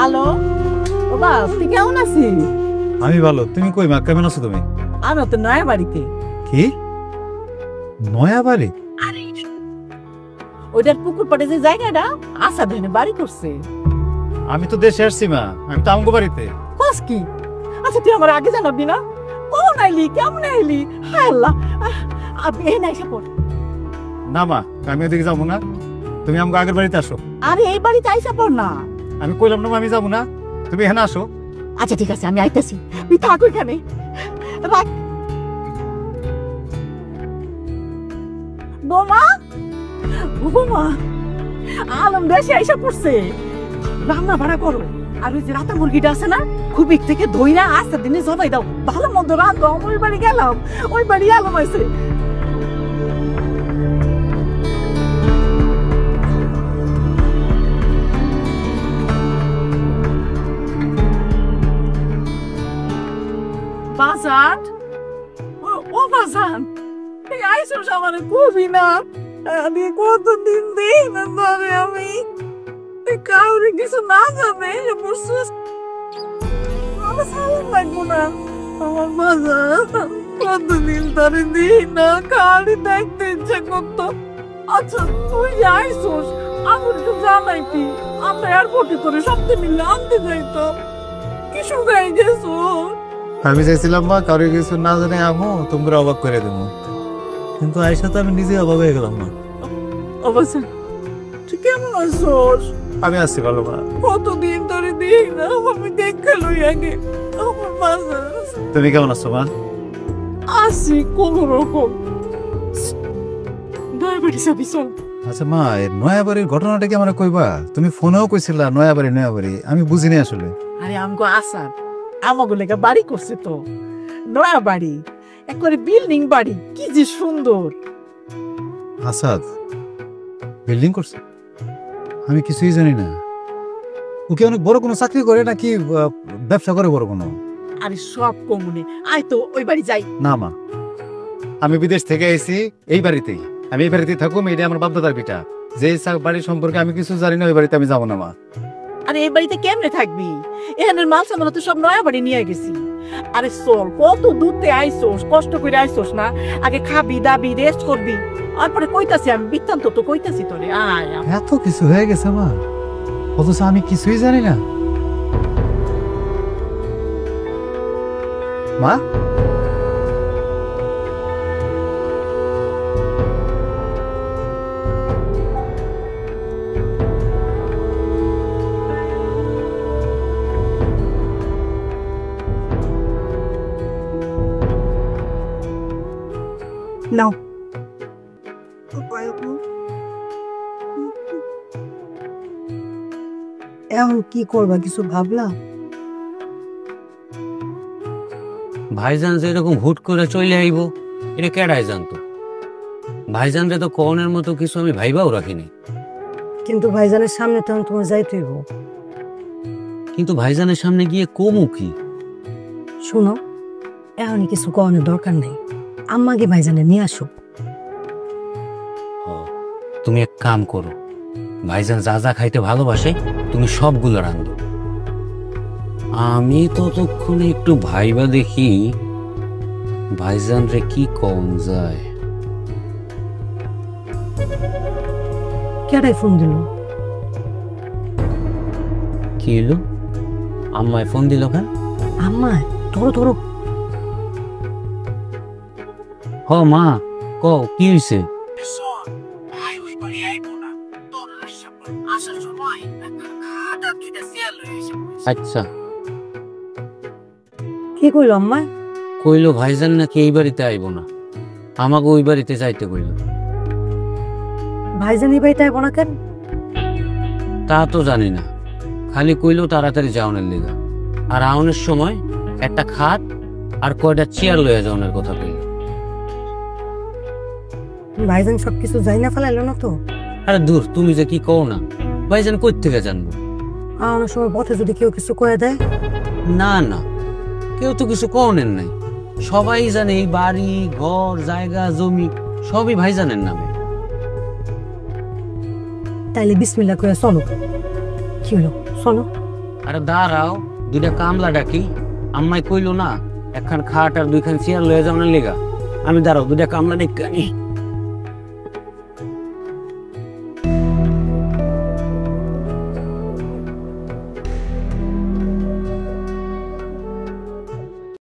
Hello বাবা, তুই কেমন আছিস? আমি ভালো। তুমি কই মা, কেমন আছো তুমি? আমি তো নয়া বাড়িতে। কি নয়া বাড়ি? আরে ওইটার পুকুর পাড়ে যে জায়গাটা আশা ধরে বাড়ি করছে। আমি তো দেশে আসছি মা, আমি তো আমগো বাড়িতে। কস কি? আচ্ছা তুই আমার আগে জানাবি না? কখন আইলি, কেমন আইলি? হায় আল্লাহ, আপনি এই না এসে পড়। না মা, আমি ওদিকে যাবো না, তুমি আমগো আগের বাড়িতে আসো। আরে এই বাড়িতে আইসা পড় না। আমি কইলাম না আমি যাবো না, তুমি এখানে আসো। আচ্ছা ঠিক আছে, আমি আইতেছি, তুই থাক ওইখানে। রাখ বোমা, বোমা, আলম দেশে আইসা পড়ছে। রান্না ভাড়া করো, আর ওই যে রাতা মুরগিটা আছে না, খুবিক থেকে ধইরা আস্তে দিনে জবাই দাও। ভালো মন্দ রান্ধো। ওই বাড়ি গেলাম, ওই বাড়ি আলম আছে। বাজান, ও বাজান, এই আইসোস আমার কবি না। আমি কতদিন দিই না ধরে আমি কাউরে কিছু না জানে বুঝছিস। আমার সালাম লাগবো না। আমার বাজান কতদিন ধরে দিই না, কাউরে দেখতে ইচ্ছে করতো। আচ্ছা তুই আইসোস, আমার একটু জানাইতি, আমরা এয়ারপোর্টে করে সবটা মিলে আনতে যাইতো। কি শুকাই গেছো? আমি চাইছিলাম মা কারো কিছু না জানে আমো তোমরা অবাক করে দেবো, কিন্তু আইসা তো আমি নিজে অবাক হয়ে গেলাম মা। অবশ্য তুই কেমন আছোস? আমি আসছি ভালো মা। কতদিন ধরে দিই না, আমি দেখে লই আগে। আমার বাজার তুমি কেমন আছো মা? আসি কোন রকম। দয়াবাড়ি যাবি চল। আচ্ছা মা, এই নয়া বাড়ির ঘটনাটা কি আমার কইবা? তুমি ফোনেও কইছিলা নয়া বাড়ি নয়া বাড়ি, আমি বুঝিনি আসলে। আরে আমগো আসার আমাগো লেগে বাড়ি করছে তো, নয়া বাড়ি, একবারে বিল্ডিং বাড়ি, কি যে সুন্দর। আসাদ বিল্ডিং করছে? আমি কিছুই জানি না। ও কি অনেক বড় কোনো চাকরি করে নাকি ব্যবসা করে বড় কোনো? আরে সব কমুনে আয় তো ওই বাড়ি যাই। না মা, আমি বিদেশ থেকে আইছি এই বাড়িতেই, আমি এই বাড়িতেই থাকুম। এটা আমার বাপদাদার ভিটা। যে বাড়ির সম্পর্কে আমি কিছু জানি না, ওই বাড়িতে আমি যাবো না মা। আরে এই বাড়িতে কেমনে থাকবি? এখানের মাল সামাল তো সব নয়া বাড়ি নিয়ে গেছি। আরে চল, কত দূরতে আইসোস, কষ্ট করে আইসোস না, আগে খাবি দাবি রেস্ট করবি, তারপরে কইতাছি আমি বৃত্তান্ত তো কইতাছি তোরে। আয় এত কিছু হয়ে গেছে মা, অথচ আমি কিছুই জানি না মা। নাও এখন কি করবা, কিছু ভাবলা? ভাইজান যে এরকম হুট করে চলে আইব এটা কেডাই জানতো? ভাইজানরে তো কনের মতো কিছু আমি ভাইবাও রাখিনি। কিন্তু ভাইজানের সামনে তখন তোমার যাইতে হইব। কিন্তু ভাইজানের সামনে গিয়ে কমু কি? শোনো, এখনই কিছু করানোর দরকার নেই, আম্মাকে ভাইজানে নিয়ে আসো। তুমি এক কাম করো, ভাইজান যা যা খাইতে ভালোবাসে তুমি সবগুলো রান্ধো। আমি ততক্ষণে একটু ভাইবা দেখি ভাইজান রে কি কম যায়। কেডাই ফোন দিল? কি হলো? আম্মায় ফোন দিল কেন? আম্মা, ধরো ধরো। হ মা, ক কি হয়েছে? আচ্ছা, কি কইল আম্মা? কইলো ভাইজান নাকি এই বাড়িতে আইব না, আমাকে ওই বাড়িতে যাইতে কইল। ভাইজান এই বাড়িতে আইব না কেন? তা তো জানি না, খালি কইলো তাড়াতাড়ি যাওনের লিগা, আর আউনের সময় একটা খাট আর কয়টা চেয়ার লইয়া যাওনের কথা কইল। ভাইজান সবকিছু যাই না ফেলাইলো না তো? আরে দূর, তুমি যে কি কও না, ভাইজান কই থেকে জানবো? আওয়ানোর সময় পথে যদি কেউ কিছু কয়ে দেয়? না না, কেউ তো কিছু কওনের নাই, সবাই জানে এই বাড়ি ঘর জায়গা জমি সবই ভাইজানের নামে। তাইলে বিসমিল্লাহ করে চলো। কি হলো, চলো। আরে দাঁড়াও, দুইটা কামলা ডাকি। আম্মাই কইলো না একখান খাট আর দুইখান চেয়ার লয়ে যাওয়ার লেগা। আমি দাঁড়াও দুইটা কামলা ডাকি।